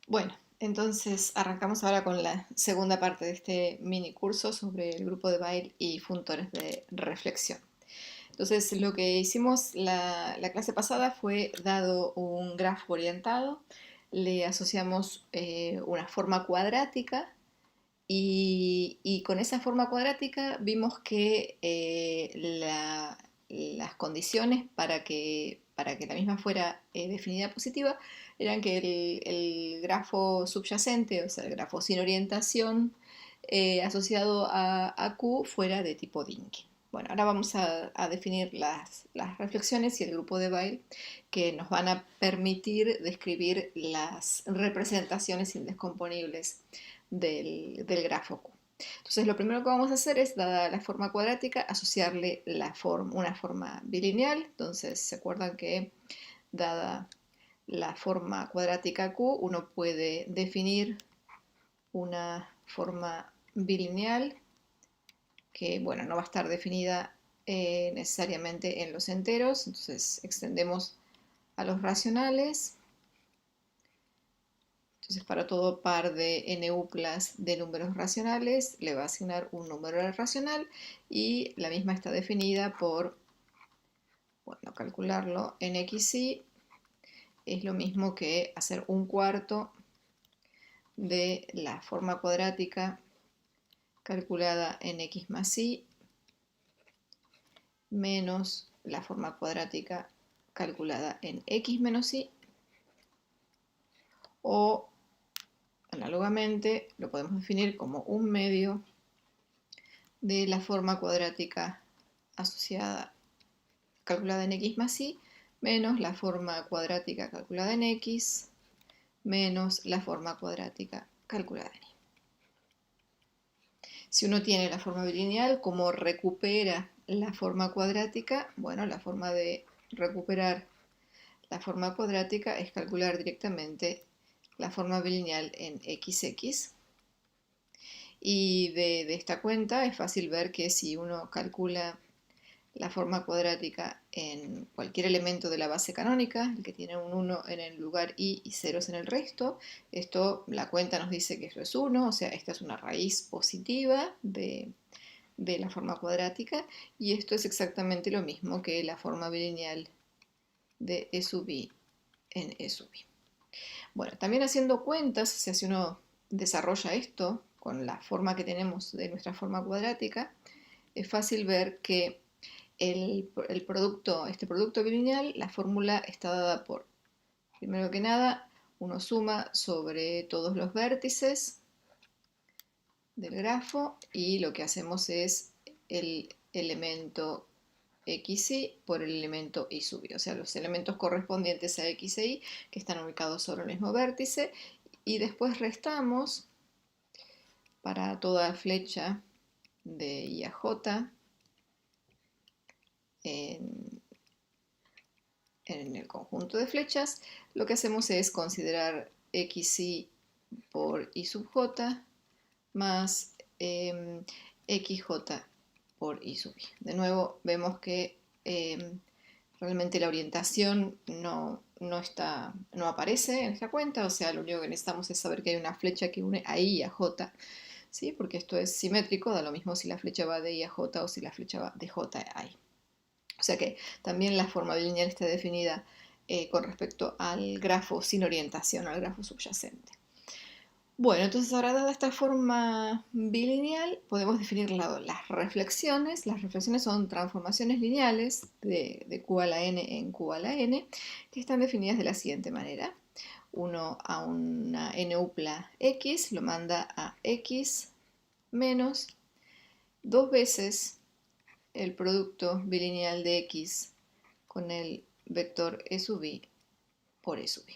Bueno, entonces arrancamos ahora con la segunda parte de este mini curso sobre el grupo de Weil y funtores de reflexión. Entonces, lo que hicimos la clase pasada fue, dado un grafo orientado, le asociamos una forma cuadrática y con esa forma cuadrática vimos que las condiciones para que la misma fuera definida positiva eran que el grafo subyacente, o sea, el grafo sin orientación asociado a Q fuera de tipo Dinkin. Bueno, ahora vamos a definir las reflexiones y el grupo de Weil que nos van a permitir describir las representaciones indescomponibles del grafo Q. Entonces, lo primero que vamos a hacer es, dada la forma cuadrática, asociarle una forma bilineal. Entonces, ¿se acuerdan que dada la forma cuadrática Q, uno puede definir una forma bilineal que, bueno, no va a estar definida necesariamente en los enteros? Entonces, extendemos a los racionales. Entonces, para todo par de n-uplas de números racionales, le va a asignar un número racional y la misma está definida por, bueno, calcularlo en xy es lo mismo que hacer un cuarto de la forma cuadrática calculada en x más y menos la forma cuadrática calculada en x menos y, o análogamente lo podemos definir como un medio de la forma cuadrática asociada calculada en x más y menos la forma cuadrática calculada en x menos la forma cuadrática calculada en y. Si uno tiene la forma bilineal, ¿cómo recupera la forma cuadrática? Bueno, la forma de recuperar la forma cuadrática es calcular directamente la forma bilineal en xx. Y de esta cuenta es fácil ver que si uno calcula la forma cuadrática en cualquier elemento de la base canónica, el que tiene un 1 en el lugar y ceros en el resto, la cuenta nos dice que esto es 1, o sea, esta es una raíz positiva de la forma cuadrática, y esto es exactamente lo mismo que la forma bilineal de e sub i en e sub i. Bueno, también haciendo cuentas, o sea, si uno desarrolla esto con la forma que tenemos de nuestra forma cuadrática, es fácil ver que este producto bilineal, la fórmula está dada por, primero que nada, uno suma sobre todos los vértices del grafo y lo que hacemos es el elemento xy por el elemento y sub i, o sea, los elementos correspondientes a x e y que están ubicados sobre el mismo vértice, y después restamos para toda flecha de i a j en el conjunto de flechas. Lo que hacemos es considerar xy por i sub j más xj por i sub i. De nuevo vemos que realmente la orientación no aparece en esta cuenta, o sea, lo único que necesitamos es saber que hay una flecha que une a i y a j, ¿sí? Porque esto es simétrico, da lo mismo si la flecha va de i a j o si la flecha va de j a i. O sea que también la forma bilineal está definida con respecto al grafo sin orientación, al grafo subyacente. Bueno, entonces ahora, dada esta forma bilineal, podemos definir las reflexiones. Las reflexiones son transformaciones lineales de q a la n en q a la n, que están definidas de la siguiente manera. Uno a una n-upla x lo manda a x menos dos veces el producto bilineal de x con el vector e sub i por e sub i.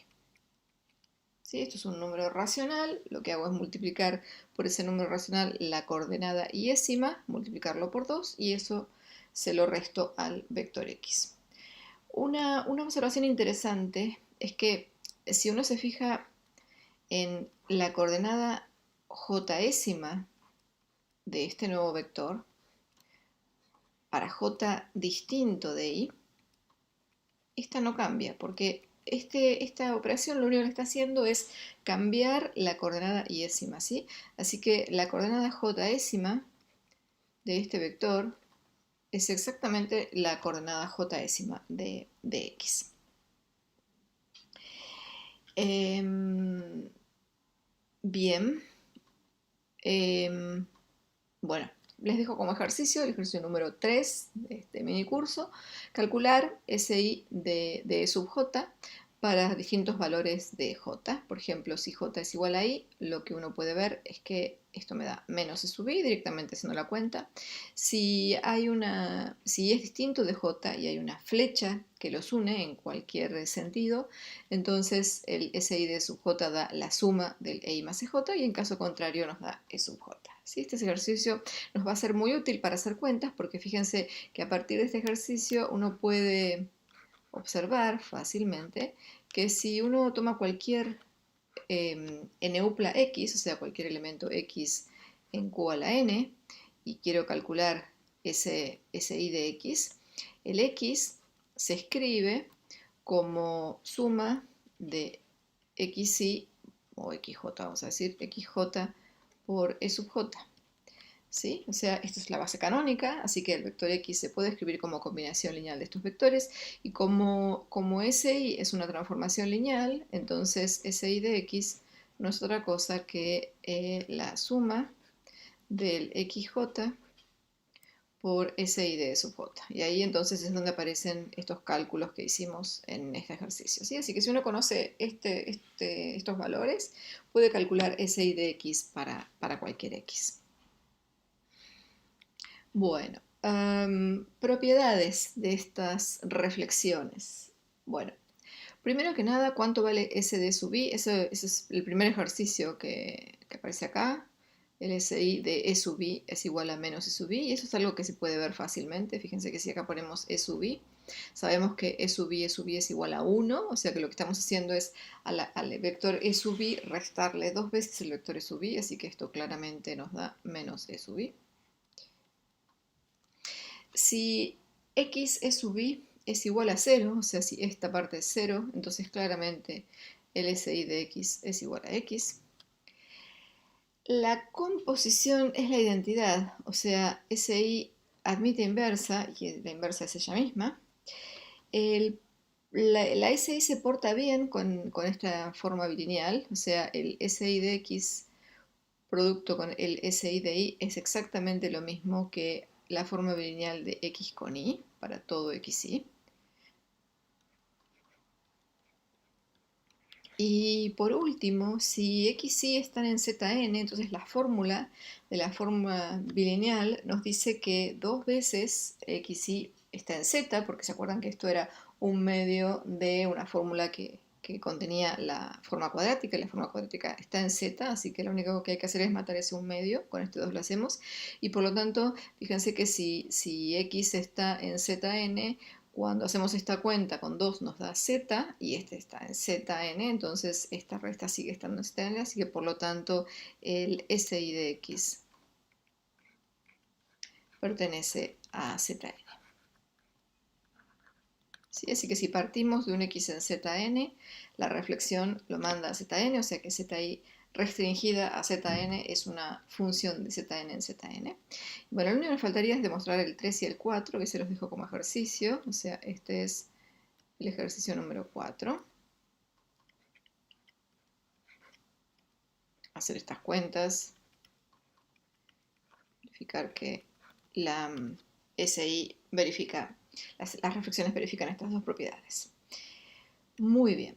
¿Sí? Esto es un número racional, lo que hago es multiplicar por ese número racional la coordenada iésima, multiplicarlo por 2 y eso se lo resto al vector x. Una observación interesante es que si uno se fija en la coordenada jésima de este nuevo vector, para j distinto de i, esta no cambia, porque esta operación lo único que está haciendo es cambiar la coordenada iésima, ¿sí? Así que la coordenada jésima de este vector es exactamente la coordenada jésima de x. Bien. Bueno, les dejo como ejercicio, el ejercicio número 3 de este mini curso, calcular SI de sub j para distintos valores de j. Por ejemplo, si j es igual a i, lo que uno puede ver es que esto me da menos e sub i, directamente haciendo la cuenta. Si es distinto de j y hay una flecha que los une en cualquier sentido, entonces el SI de sub j da la suma del EI más EJ y en caso contrario nos da E sub j. ¿Sí? Este ejercicio nos va a ser muy útil para hacer cuentas porque fíjense que a partir de este ejercicio uno puede observar fácilmente que si uno toma cualquier nupla x, o sea, cualquier elemento x en q a la n, y quiero calcular ese i de x, el x se escribe como suma de xi o xj, vamos a decir, xj por e sub j. ¿Sí? O sea, esta es la base canónica, así que el vector x se puede escribir como combinación lineal de estos vectores, y como SI es una transformación lineal, entonces SI de x no es otra cosa que la suma del xj por SI de sub j. Y ahí entonces es donde aparecen estos cálculos que hicimos en este ejercicio. ¿Sí? Así que si uno conoce estos valores, puede calcular SI de x para cualquier x. Bueno, propiedades de estas reflexiones. Bueno, primero que nada, ¿cuánto vale S de sub i? Ese es el primer ejercicio que aparece acá. El SI de E sub i es igual a menos E sub i, y eso es algo que se puede ver fácilmente. Fíjense que si acá ponemos E sub i, sabemos que E sub i es igual a 1, o sea que lo que estamos haciendo es al vector E sub i restarle 2 veces el vector E sub i, así que esto claramente nos da menos E sub i. Si x e sub i es igual a 0, o sea, si esta parte es 0, entonces claramente el SI de x es igual a x. La composición es la identidad, o sea, SI admite inversa, y la inversa es ella misma. La SI se porta bien con esta forma bilineal, o sea, el SI de x producto con el SI de i es exactamente lo mismo que la forma bilineal de x con y para todo xy. Y por último, si x y están en Zn, entonces la fórmula de la forma bilineal nos dice que 2 veces xy está en z, porque se acuerdan que esto era un medio de una fórmula que contenía la forma cuadrática, y la forma cuadrática está en z, así que lo único que hay que hacer es matar ese un medio, con este 2 lo hacemos, y por lo tanto, fíjense que si x está en Zn, cuando hacemos esta cuenta con 2 nos da z y este está en Zn, entonces esta resta sigue estando en Zn, así que por lo tanto el SI de x pertenece a Zn. ¿Sí? Así que si partimos de un x en Zn, la reflexión lo manda a Zn, o sea que Zi restringida a Zn es una función de Zn en Zn. Bueno, lo único que nos faltaría es demostrar el 3 y el 4, que se los dejo como ejercicio, o sea, este es el ejercicio número 4. Hacer estas cuentas, verificar que la SI verifica, las reflexiones verifican estas dos propiedades. Muy bien.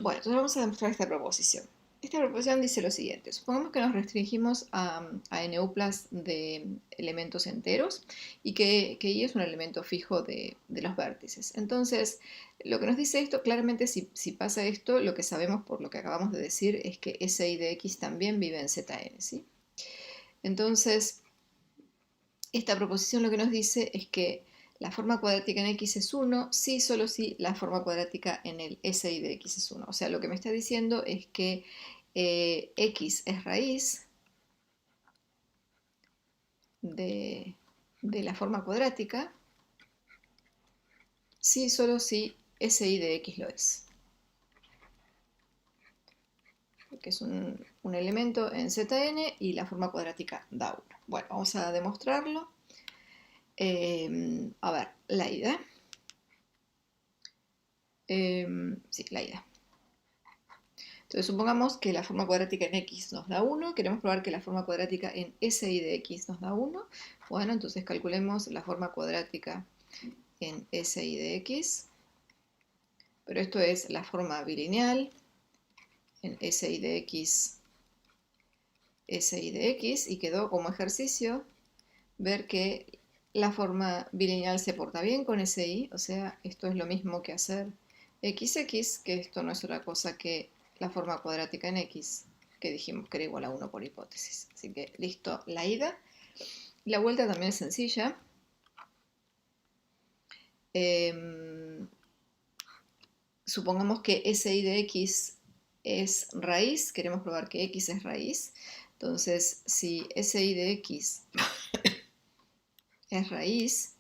Bueno, entonces vamos a demostrar esta proposición. Esta proposición dice lo siguiente. Supongamos que nos restringimos a nuplas de elementos enteros y que y es un elemento fijo de los vértices. Entonces, lo que nos dice esto, claramente si pasa esto, lo que sabemos por lo que acabamos de decir es que SI de X también vive en Zn, ¿sí? Entonces, esta proposición lo que nos dice es que la forma cuadrática en x es 1, sí, solo si la forma cuadrática en el SI de x es 1. O sea, lo que me está diciendo es que x es raíz de la forma cuadrática, sí, solo si SI de X lo es. Que es un elemento en Zn y la forma cuadrática da 1. Bueno, vamos a demostrarlo. A ver, la ida. Sí, la ida. Entonces supongamos que la forma cuadrática en X nos da 1, queremos probar que la forma cuadrática en SI de X nos da 1. Bueno, entonces calculemos la forma cuadrática en SI de X, pero esto es la forma bilineal en SI de X, SI de X, y quedó como ejercicio ver que la forma bilineal se porta bien con SI, o sea, esto es lo mismo que hacer XX, que esto no es otra cosa que la forma cuadrática en X, que dijimos que era igual a 1 por hipótesis. Así que listo, la ida. La vuelta también es sencilla. Supongamos que SI de X es raíz, queremos probar que X es raíz. Entonces, si SI de X es raíz,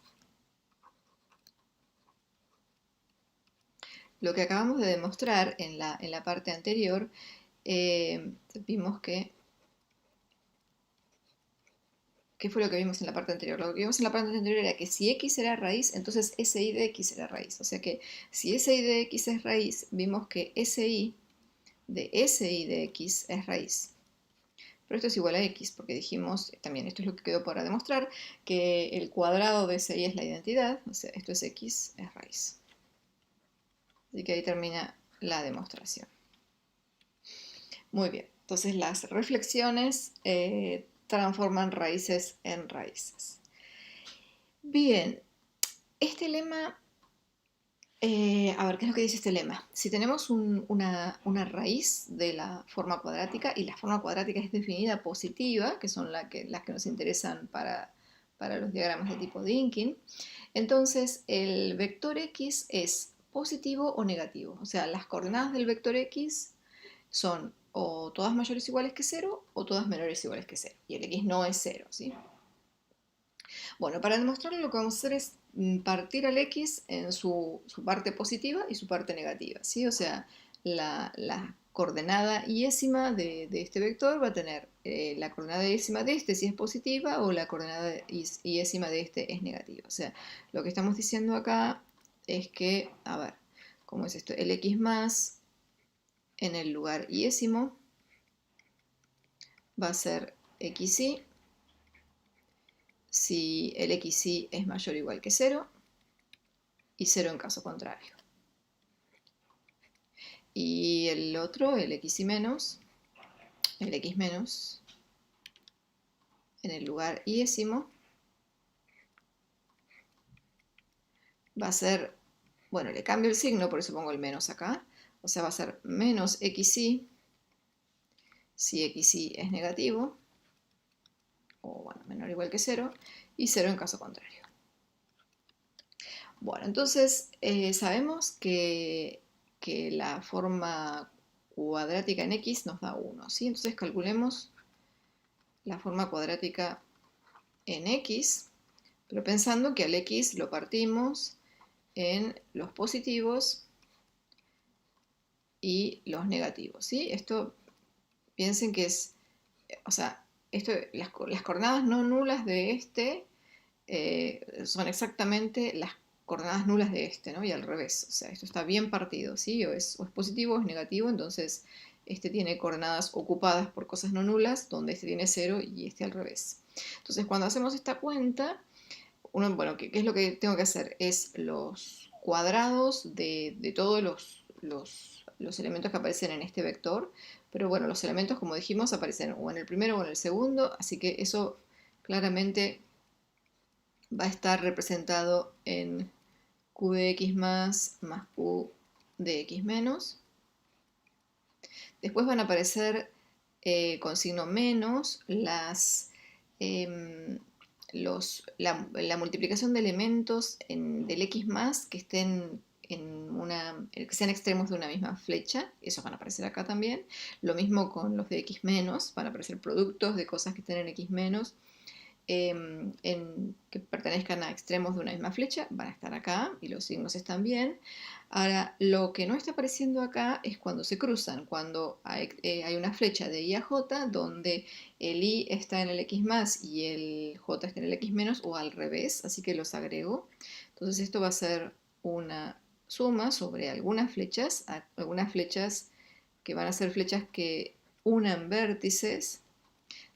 lo que acabamos de demostrar en la parte anterior, vimos que... ¿Qué fue lo que vimos en la parte anterior? Lo que vimos en la parte anterior era que si X era raíz, entonces SI de X era raíz. O sea que si SI de X es raíz, vimos que SI de X es raíz. Pero esto es igual a X, porque dijimos, también esto es lo que quedó para demostrar, que el cuadrado de SI es la identidad, o sea, esto es X, es raíz. Así que ahí termina la demostración. Muy bien, entonces las reflexiones transforman raíces en raíces. Bien, este lema, a ver, ¿qué es lo que dice este lema? Si tenemos una raíz de la forma cuadrática y la forma cuadrática es definida positiva, que son las que nos interesan para los diagramas de tipo Dynkin, entonces el vector X es positivo o negativo. O sea, las coordenadas del vector X son o todas mayores o iguales que 0 o todas menores o iguales que 0. Y el X no es 0, ¿sí? Bueno, para demostrarlo lo que vamos a hacer es partir al X en su parte positiva y su parte negativa, ¿sí? O sea, la coordenada iésima de este vector va a tener la coordenada iésima de este si es positiva o la coordenada iésima de este es negativa. O sea, lo que estamos diciendo acá es que, a ver, ¿cómo es esto? El X más en el lugar iésimo va a ser XY si el XY es mayor o igual que 0 y 0 en caso contrario. Y el otro, el XY menos, el X menos en el lugar iésimo va a ser, bueno, le cambio el signo, por eso pongo el menos acá, o sea, va a ser menos XY si XY es negativo, o bueno, menor o igual que 0, y 0 en caso contrario. Bueno, entonces sabemos que la forma cuadrática en X nos da 1, ¿sí? Entonces calculemos la forma cuadrática en X, pero pensando que al X lo partimos en los positivos y los negativos, ¿sí? Esto, piensen que es, o sea, las coordenadas no nulas de este son exactamente las coordenadas nulas de este, ¿no? Y al revés, o sea, esto está bien partido, ¿sí? O es positivo o es negativo, entonces este tiene coordenadas ocupadas por cosas no nulas, donde este tiene 0 y este al revés. Entonces, cuando hacemos esta cuenta, bueno, ¿qué es lo que tengo que hacer? Es los cuadrados de todos los elementos que aparecen en este vector, pero bueno, los elementos, como dijimos, aparecen o en el primero o en el segundo, así que eso claramente va a estar representado en Q de X más Q de X menos. Después van a aparecer con signo menos em, la multiplicación de elementos del X más que estén que sean extremos de una misma flecha, esos van a aparecer acá también. Lo mismo con los de X menos, van a aparecer productos de cosas que estén en X menos que pertenezcan a extremos de una misma flecha van a estar acá y los signos están bien. Ahora, lo que no está apareciendo acá es cuando se cruzan, cuando hay una flecha de I a J donde el I está en el X más y el J está en el X menos o al revés, así que los agrego. Entonces esto va a ser una suma sobre algunas flechas que van a ser flechas que unan vértices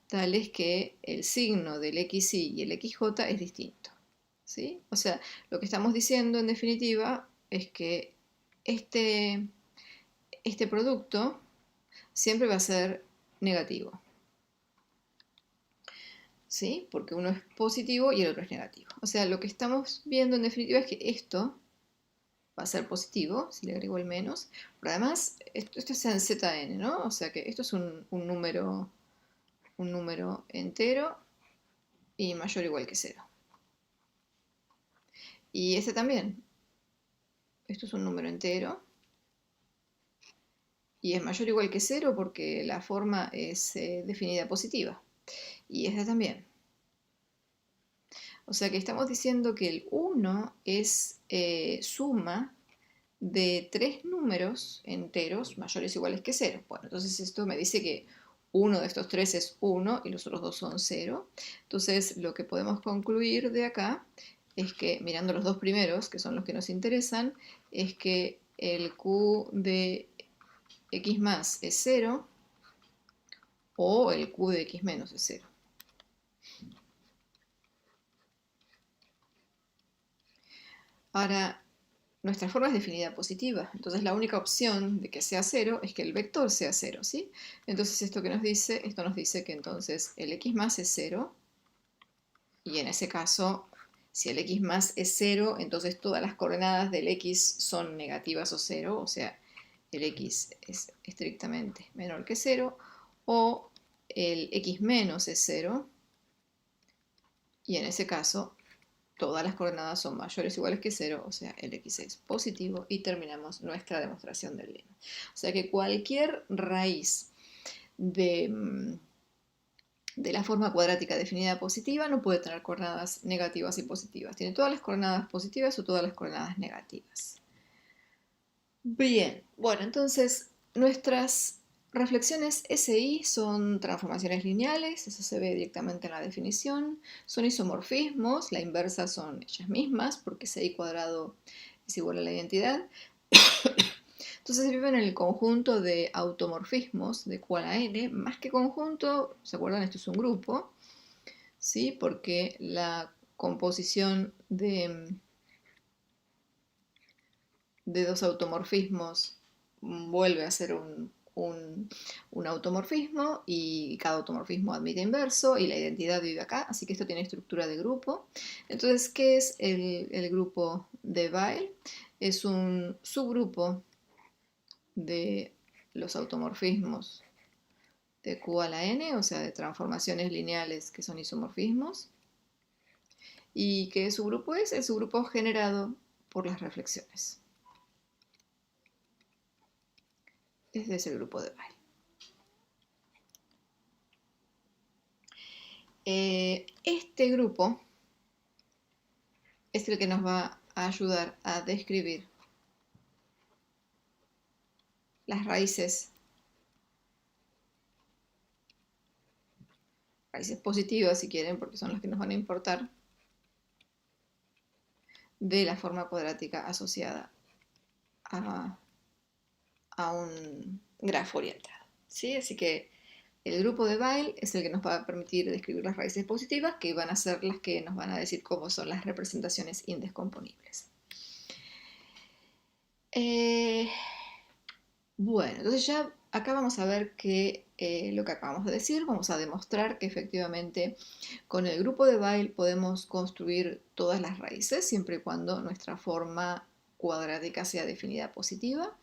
tales que el signo del XY y el XJ es distinto. ¿Sí? O sea, lo que estamos diciendo en definitiva es que este producto siempre va a ser negativo. ¿Sí? Porque uno es positivo y el otro es negativo. O sea, lo que estamos viendo en definitiva es que esto va a ser positivo, si le agrego el menos, pero además esto está en ZN, ¿no? O sea que esto es un número entero y mayor o igual que 0. Y este también. Esto es un número entero y es mayor o igual que 0 porque la forma es definida positiva. Y esta también. O sea que estamos diciendo que el 1 es suma de 3 números enteros mayores o iguales que 0. Bueno, entonces esto me dice que uno de estos 3 es 1 y los otros dos son 0. Entonces lo que podemos concluir de acá es que, mirando los dos primeros, que son los que nos interesan, es que el Q de X más es 0 o el Q de X menos es 0. Ahora, nuestra forma es definida positiva, entonces la única opción de que sea 0 es que el vector sea 0, ¿sí? Entonces esto nos dice que entonces el X más es 0, y en ese caso, si el X más es 0, entonces todas las coordenadas del X son negativas o 0, o sea, el X es estrictamente menor que 0, o el X menos es 0, y en ese caso todas las coordenadas son mayores o iguales que 0, o sea, el X es positivo, y terminamos nuestra demostración del lema. O sea que cualquier raíz de la forma cuadrática definida positiva no puede tener coordenadas negativas y positivas. Tiene todas las coordenadas positivas o todas las coordenadas negativas. Bien, bueno, entonces nuestras reflexiones SI son transformaciones lineales, eso se ve directamente en la definición. Son isomorfismos, la inversa son ellas mismas, porque SI cuadrado es igual a la identidad. Entonces viven en el conjunto de automorfismos de Q a la n, más que conjunto, ¿se acuerdan? Esto es un grupo, ¿sí? Porque la composición de dos automorfismos vuelve a ser un automorfismo y cada automorfismo admite inverso y la identidad vive acá, así que esto tiene estructura de grupo. Entonces, ¿qué es el grupo de Weil? Es un subgrupo de los automorfismos de Q a la n, o sea, de transformaciones lineales que son isomorfismos. ¿Y qué subgrupo es? El subgrupo generado por las reflexiones. Este es el grupo de Weil. Este grupo es el que nos va a ayudar a describir las raíces positivas, si quieren, porque son las que nos van a importar, de la forma cuadrática asociada a un grafo orientado. ¿Sí? Así que el grupo de Weil es el que nos va a permitir describir las raíces positivas, que van a ser las que nos van a decir cómo son las representaciones indescomponibles. Bueno, entonces ya acá vamos a ver que lo que acabamos de decir, vamos a demostrar que efectivamente con el grupo de Weil podemos construir todas las raíces, siempre y cuando nuestra forma cuadrática sea definida positiva.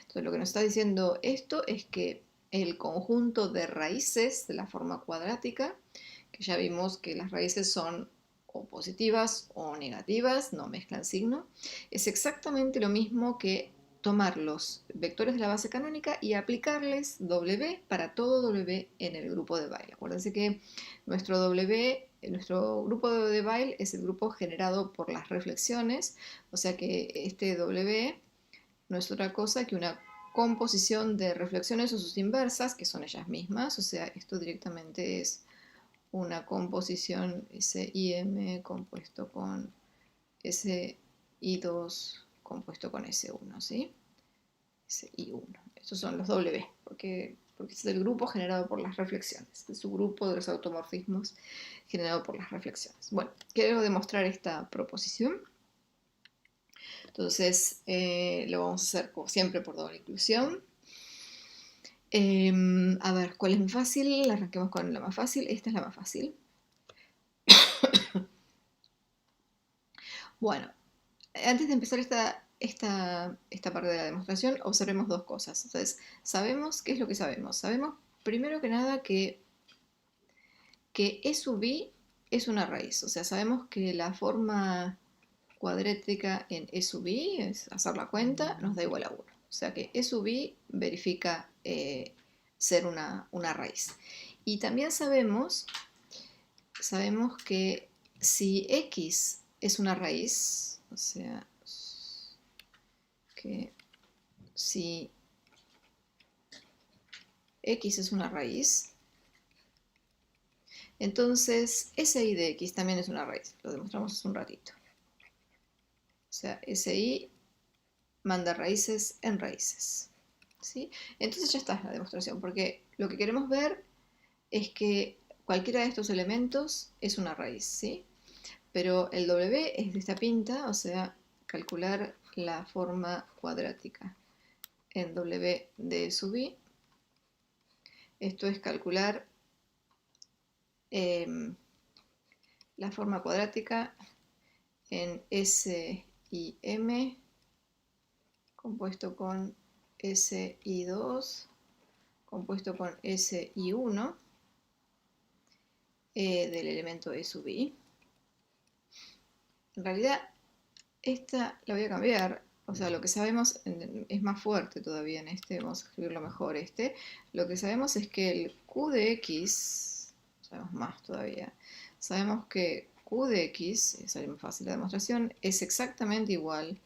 Entonces lo que nos está diciendo esto es que el conjunto de raíces de la forma cuadrática, que ya vimos que las raíces son o positivas o negativas, no mezclan signo, es exactamente lo mismo que tomar los vectores de la base canónica y aplicarles W para todo W en el grupo de Weil. Acuérdense que nuestro W nuestro grupo de Weyl es el grupo generado por las reflexiones, o sea que este W no es otra cosa que una composición de reflexiones o sus inversas, que son ellas mismas, o sea, esto directamente es una composición SIM compuesto con SI2 compuesto con S1, ¿sí? SI1. Estos son los W, porque es el grupo generado por las reflexiones, es su grupo de los automorfismos generado por las reflexiones. Bueno, quiero demostrar esta proposición. Entonces, lo vamos a hacer como siempre por doble inclusión. A ver, ¿cuál es más fácil? Arranquemos con la más fácil. Esta es la más fácil. Bueno, antes de empezar esta parte de la demostración, observemos dos cosas. Entonces, sabemos, ¿qué es lo que sabemos? Sabemos, primero que nada, que E sub i es una raíz. O sea, sabemos que la forma cuadrática en E sub i, es hacer la cuenta, nos da igual a 1. O sea que E sub i verifica ser una raíz. Y también sabemos que si X es una raíz, o sea, que si X es una raíz, entonces SI de X también es una raíz. Lo demostramos hace un ratito. O sea, SI manda raíces en raíces. ¿Sí? Entonces ya está la demostración, porque lo que queremos ver es que cualquiera de estos elementos es una raíz, ¿sí? Pero el W es de esta pinta, o sea, calcular la forma cuadrática en W de sub i. Esto es calcular la forma cuadrática en S y M compuesto con SI2 compuesto con SI1 del elemento E sub i. En realidad, esta la voy a cambiar. O sea, lo que sabemos es más fuerte todavía en este. Vamos a escribirlo mejor este. Lo que sabemos es que el Q de X, sabemos más todavía, sabemos que Q de X, es algo más fácil la demostración, es exactamente igual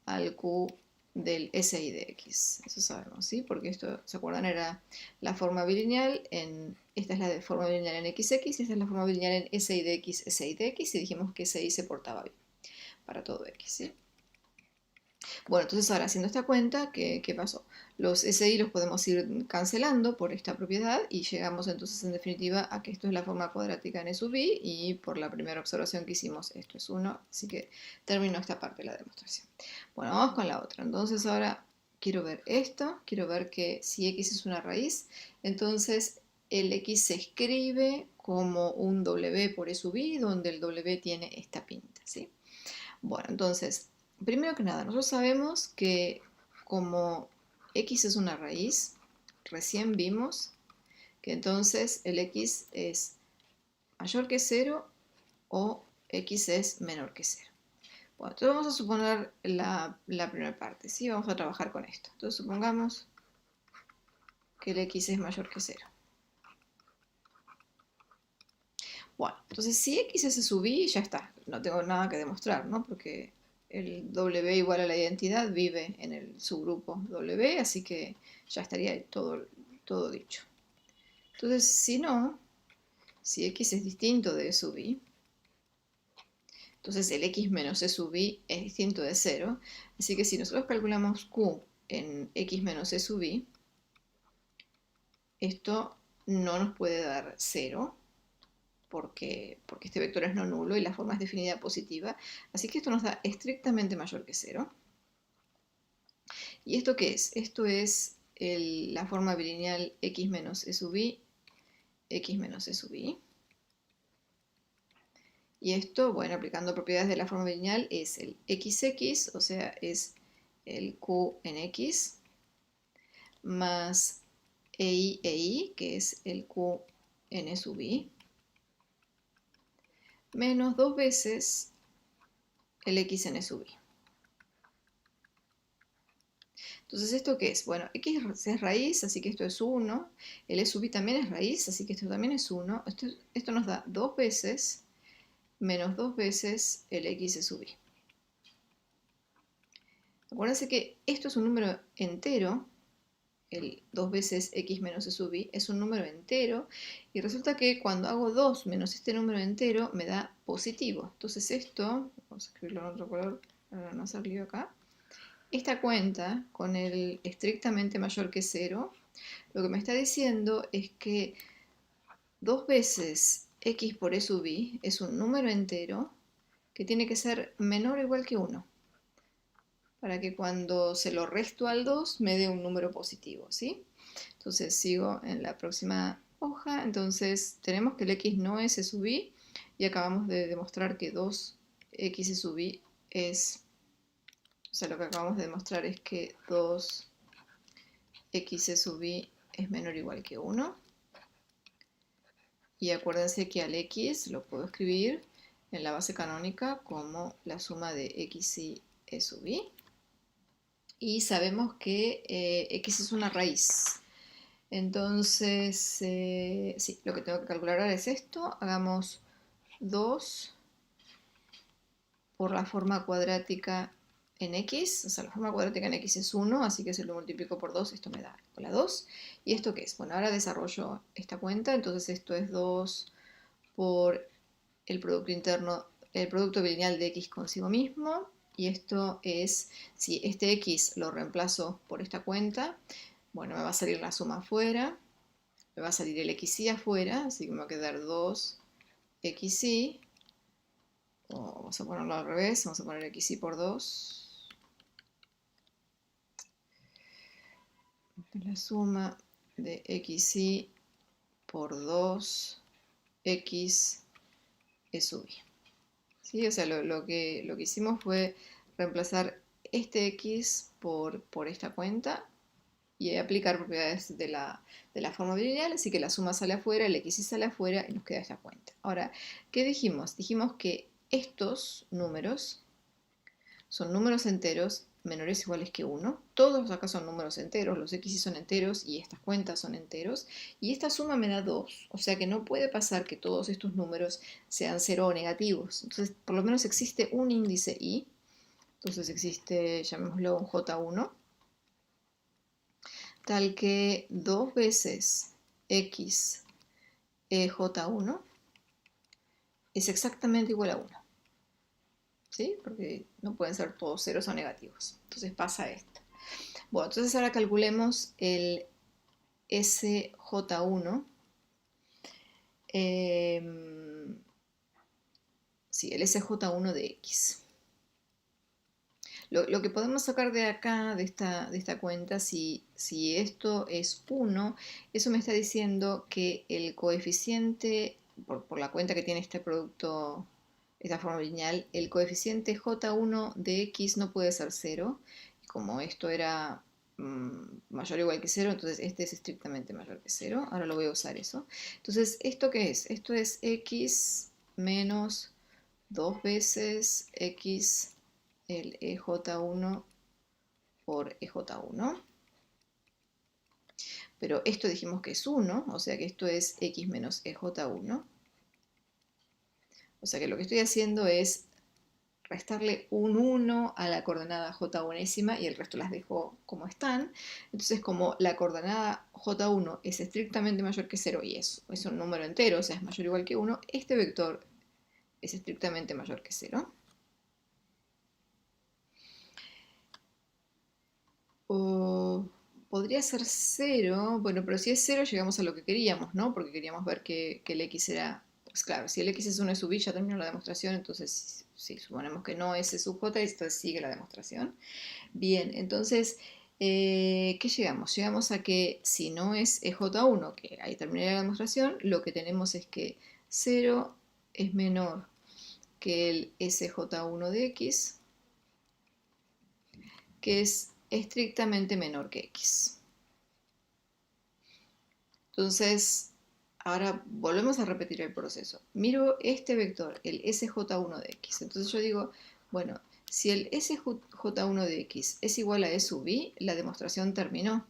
al Q del SI de X. Eso sabemos, ¿sí? Porque esto, ¿se acuerdan? Era la forma bilineal en... Esta es la forma bilineal en XX y esta es la forma bilineal en SI de X, SI de X, y dijimos que SI se portaba bien para todo X, ¿sí? Bueno, entonces ahora haciendo esta cuenta, ¿qué pasó? Los SI los podemos ir cancelando por esta propiedad y llegamos entonces en definitiva a que esto es la forma cuadrática en E sub i y por la primera observación que hicimos esto es 1, así que termino esta parte de la demostración. Bueno, vamos con la otra. Entonces ahora quiero ver esto, quiero ver que si X es una raíz, entonces el X se escribe como un W por E sub i, donde el W tiene esta pinta, ¿sí? Bueno, entonces, primero que nada, nosotros sabemos que como X es una raíz, recién vimos que entonces el X es mayor que 0 o X es menor que 0. Bueno, entonces vamos a suponer la primera parte, ¿sí? Vamos a trabajar con esto. Entonces supongamos que el X es mayor que 0. Bueno, entonces si X es sub i, ya está. No tengo nada que demostrar, ¿no? Porque el W igual a la identidad vive en el subgrupo W, así que ya estaría todo dicho. Entonces, si no, si X es distinto de E sub i, entonces el X menos E sub i es distinto de 0, así que si nosotros calculamos Q en X menos E sub i, esto no nos puede dar 0, porque este vector es no nulo y la forma es definida positiva, así que esto nos da estrictamente mayor que 0. ¿Y esto qué es? Esto es la forma bilineal X menos E sub i, X menos E sub i. Y esto, bueno, aplicando propiedades de la forma bilineal, es el XX, o sea, es el Q en X, más EI, que es el Q en E sub i, menos 2 veces el X en E sub i. Entonces, ¿esto qué es? Bueno, X es raíz, así que esto es 1. El E sub i también es raíz, así que esto también es 1. Esto nos da 2 veces menos 2 veces el x sub i. Acuérdense que esto es un número entero, el 2 veces x menos e sub i es un número entero, y resulta que cuando hago 2 menos este número entero me da positivo. Entonces esto, vamos a escribirlo en otro color para no hacer lío acá, esta cuenta con el estrictamente mayor que 0, lo que me está diciendo es que 2 veces x por e sub i es un número entero que tiene que ser menor o igual que 1, para que cuando se lo resto al 2 me dé un número positivo, ¿sí? Entonces sigo en la próxima hoja. Entonces tenemos que el x no es e sub i, y acabamos de demostrar que 2x e sub i es, o sea, lo que acabamos de demostrar es que 2x e sub i es menor o igual que 1. Y acuérdense que al x lo puedo escribir en la base canónica como la suma de x y e sub i. Y sabemos que x es una raíz. Entonces, sí, lo que tengo que calcular ahora es esto. Hagamos 2 por la forma cuadrática en x. O sea, la forma cuadrática en x es 1, así que si lo multiplico por 2, esto me da la 2. ¿Y esto qué es? Bueno, ahora desarrollo esta cuenta. Entonces esto es 2 por el producto interno, el producto bilineal de x consigo mismo. Y esto es, si este x lo reemplazo por esta cuenta, bueno, me va a salir la suma afuera, me va a salir el xy afuera, así que me va a quedar 2xy, o vamos a ponerlo al revés, vamos a poner xy por 2, la suma de xy por 2x e sub i. ¿Sí? O sea, lo que hicimos fue reemplazar este x por esta cuenta y aplicar propiedades de la forma bilineal, así que la suma sale afuera, el xy sale afuera y nos queda esta cuenta. Ahora, ¿qué dijimos? Dijimos que estos números son números enteros menores o iguales que 1. Todos acá son números enteros, los xy son enteros y estas cuentas son enteros. Y esta suma me da 2, o sea que no puede pasar que todos estos números sean 0 o negativos. Entonces, por lo menos existe un índice i. Entonces existe, llamémoslo un j1, tal que 2 veces x ej1 es exactamente igual a 1. ¿Sí? Porque no pueden ser todos ceros o negativos. Entonces pasa esto. Bueno, entonces ahora calculemos el SJ1. Sí, el SJ1 de X. Lo que podemos sacar de acá, de esta cuenta, si esto es 1, eso me está diciendo que el coeficiente, por la cuenta que tiene este producto, esta forma lineal, el coeficiente J1 de X no puede ser 0. Como esto era mayor o igual que 0, entonces este es estrictamente mayor que 0. Ahora lo voy a usar eso. Entonces, ¿esto qué es? Esto es X menos 2 veces X el EJ1 por EJ1. Pero esto dijimos que es 1, o sea que esto es X menos EJ1. O sea que lo que estoy haciendo es restarle un 1 a la coordenada J1 y el resto las dejo como están. Entonces, como la coordenada J1 es estrictamente mayor que 0 y es un número entero, o sea, es mayor o igual que 1, este vector es estrictamente mayor que 0. O podría ser 0, bueno, pero si es 0 llegamos a lo que queríamos, ¿no? Porque queríamos ver que el x era, pues claro, si el x es 1 e sub i, ya terminó la demostración, entonces si suponemos que no es e sub j, entonces sigue la demostración. Bien, entonces, ¿qué llegamos? Llegamos a que si no es EJ1, que ahí terminé la demostración, lo que tenemos es que 0 es menor que el SJ1 de x, que es estrictamente menor que x. Entonces, ahora volvemos a repetir el proceso. Miro este vector, el SJ1 de x. Entonces yo digo, bueno, si el SJ1 de x es igual a e sub i, la demostración terminó.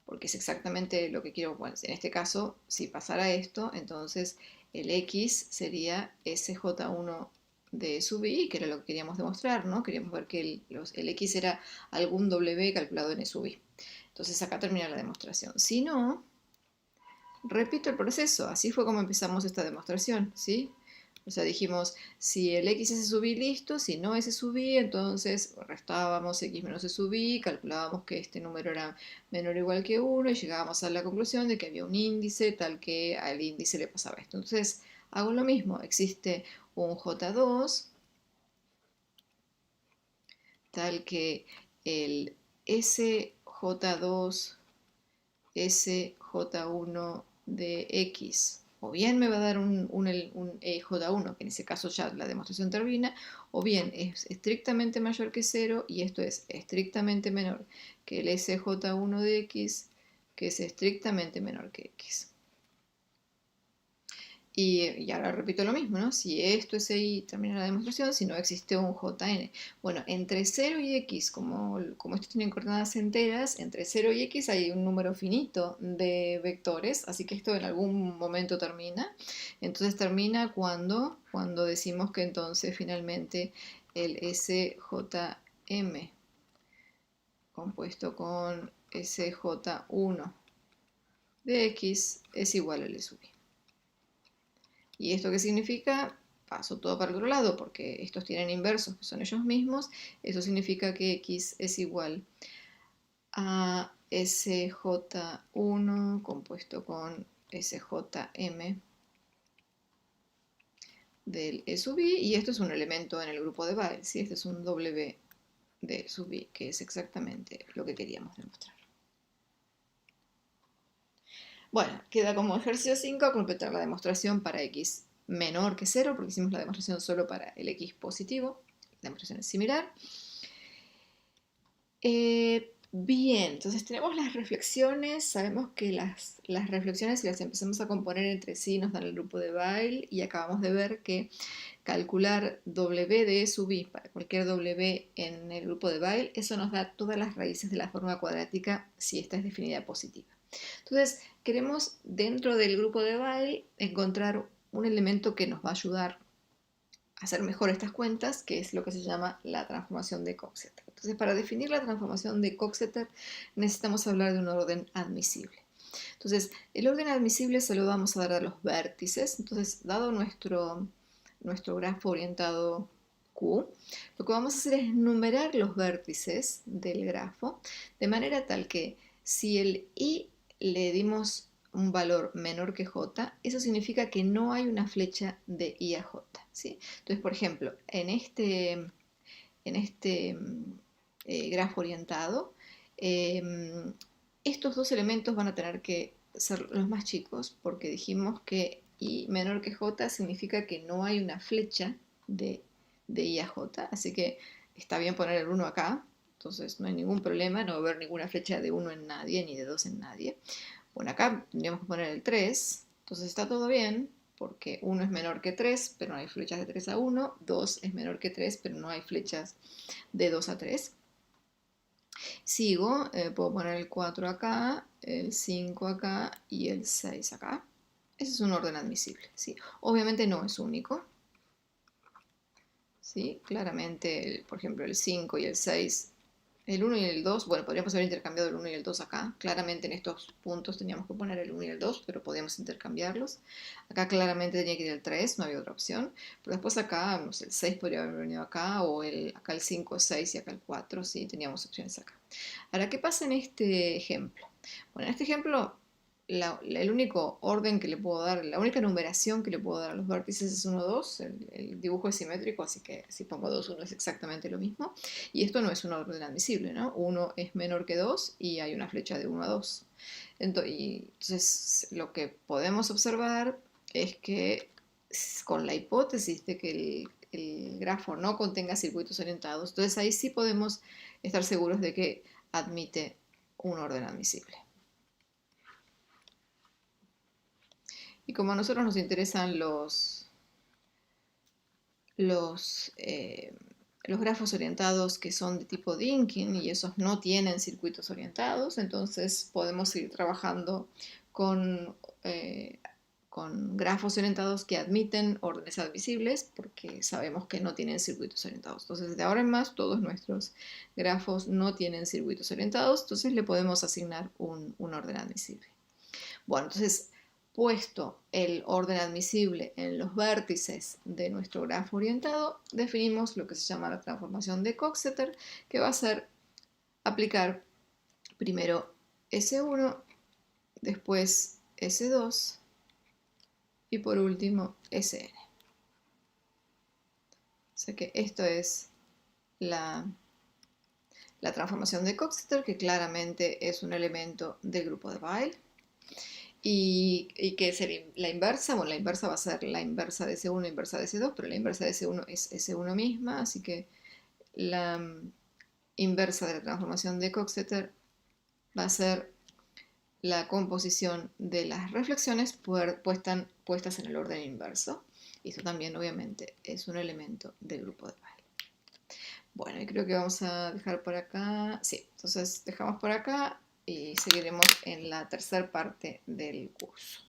Porque es exactamente lo que quiero. Bueno, en este caso, si pasara esto, entonces el X sería SJ1 de sub I, que era lo que queríamos demostrar, ¿no? Queríamos ver que el X era algún W calculado en E sub I. Entonces acá termina la demostración. Si no, repito el proceso. Así fue como empezamos esta demostración, ¿sí? O sea, dijimos, si el X es E sub I, listo. Si no es E sub I, entonces restábamos X menos E sub I, calculábamos que este número era menor o igual que 1 y llegábamos a la conclusión de que había un índice tal que al índice le pasaba esto. Entonces, hago lo mismo. Existe un J2 tal que el SJ2 SJ1 de X, o bien me va a dar un EJ1, que en ese caso ya la demostración termina, o bien es estrictamente mayor que 0 y esto es estrictamente menor que el SJ1 de X, que es estrictamente menor que X. Y ahora repito lo mismo, ¿no? Si esto es Y, termina la demostración, si no existe un Jn. Bueno, entre 0 y X, como estos tienen coordenadas enteras, entre 0 y X hay un número finito de vectores, así que esto en algún momento termina. Entonces termina cuando decimos que entonces finalmente el SJM compuesto con SJ1 de X es igual a L sub I. ¿Y esto qué significa? Paso todo para el otro lado porque estos tienen inversos que son ellos mismos. Eso significa que X es igual a SJ1 compuesto con SJM del E sub I. Y esto es un elemento en el grupo de Weyl, ¿sí? Este es un W de sub I, que es exactamente lo que queríamos demostrar. Bueno, queda como ejercicio 5 completar la demostración para X menor que 0, porque hicimos la demostración solo para el X positivo. La demostración es similar. Bien, entonces tenemos las reflexiones. Sabemos que las reflexiones, si las empezamos a componer entre sí, nos dan el grupo de Weyl. Y acabamos de ver que calcular W de E sub I para cualquier W en el grupo de Weyl, eso nos da todas las raíces de la forma cuadrática si esta es definida positiva. Entonces, queremos dentro del grupo de Weyl encontrar un elemento que nos va a ayudar a hacer mejor estas cuentas, que es lo que se llama la transformación de Coxeter. Entonces, para definir la transformación de Coxeter necesitamos hablar de un orden admisible. Entonces, el orden admisible se lo vamos a dar a los vértices. Entonces, dado nuestro grafo orientado Q, lo que vamos a hacer es numerar los vértices del grafo de manera tal que si el I le dimos un valor menor que J, eso significa que no hay una flecha de I a J, ¿sí? Entonces, por ejemplo, en este grafo orientado, estos dos elementos van a tener que ser los más chicos porque dijimos que I menor que J significa que no hay una flecha de I a J, así que está bien poner el 1 acá, entonces no hay ningún problema, no va a haber ninguna flecha de 1 en nadie ni de 2 en nadie. Bueno, acá tendríamos que poner el 3, entonces está todo bien, porque 1 es menor que 3, pero no hay flechas de 3 a 1, 2 es menor que 3, pero no hay flechas de 2 a 3. Sigo, puedo poner el 4 acá, el 5 acá y el 6 acá. Ese es un orden admisible, ¿sí? Obviamente no es único, ¿sí? Claramente, por ejemplo, el 5 y el 6, el 1 y el 2, bueno, podríamos haber intercambiado el 1 y el 2 acá. Claramente en estos puntos teníamos que poner el 1 y el 2, pero podíamos intercambiarlos. Acá claramente tenía que ir el 3, no había otra opción. Pero después acá, no sé, el 6 podría haber venido acá, o acá el 5, 6 y acá el 4, sí, teníamos opciones acá. Ahora, ¿qué pasa en este ejemplo? Bueno, en este ejemplo, el único orden que le puedo dar, la única numeración que le puedo dar a los vértices es 1, 2. El dibujo es simétrico, así que si pongo 2, 1 es exactamente lo mismo. Y esto no es un orden admisible, ¿no? 1 es menor que 2 y hay una flecha de 1 a 2. Entonces, lo que podemos observar es que con la hipótesis de que el grafo no contenga circuitos orientados, entonces ahí sí podemos estar seguros de que admite un orden admisible. Y como a nosotros nos interesan los grafos orientados que son de tipo Dynkin y esos no tienen circuitos orientados, entonces podemos seguir trabajando con con grafos orientados que admiten órdenes admisibles, porque sabemos que no tienen circuitos orientados. Entonces, de ahora en más, todos nuestros grafos no tienen circuitos orientados, entonces le podemos asignar un orden admisible. Bueno, entonces, puesto el orden admisible en los vértices de nuestro grafo orientado, definimos lo que se llama la transformación de Coxeter, que va a ser aplicar primero S1, después S2 y por último Sn. O sea que esto es la transformación de Coxeter, que claramente es un elemento del grupo de Weyl. ¿Y qué es la inversa? Bueno, la inversa va a ser la inversa de S1, inversa de S2, pero la inversa de S1 es S1 misma, así que la inversa de la transformación de Coxeter va a ser la composición de las reflexiones puestas en el orden inverso. Y esto también, obviamente, es un elemento del grupo de Weyl. Bueno, y creo que vamos a dejar por acá. Sí, entonces dejamos por acá y seguiremos en la tercera parte del curso.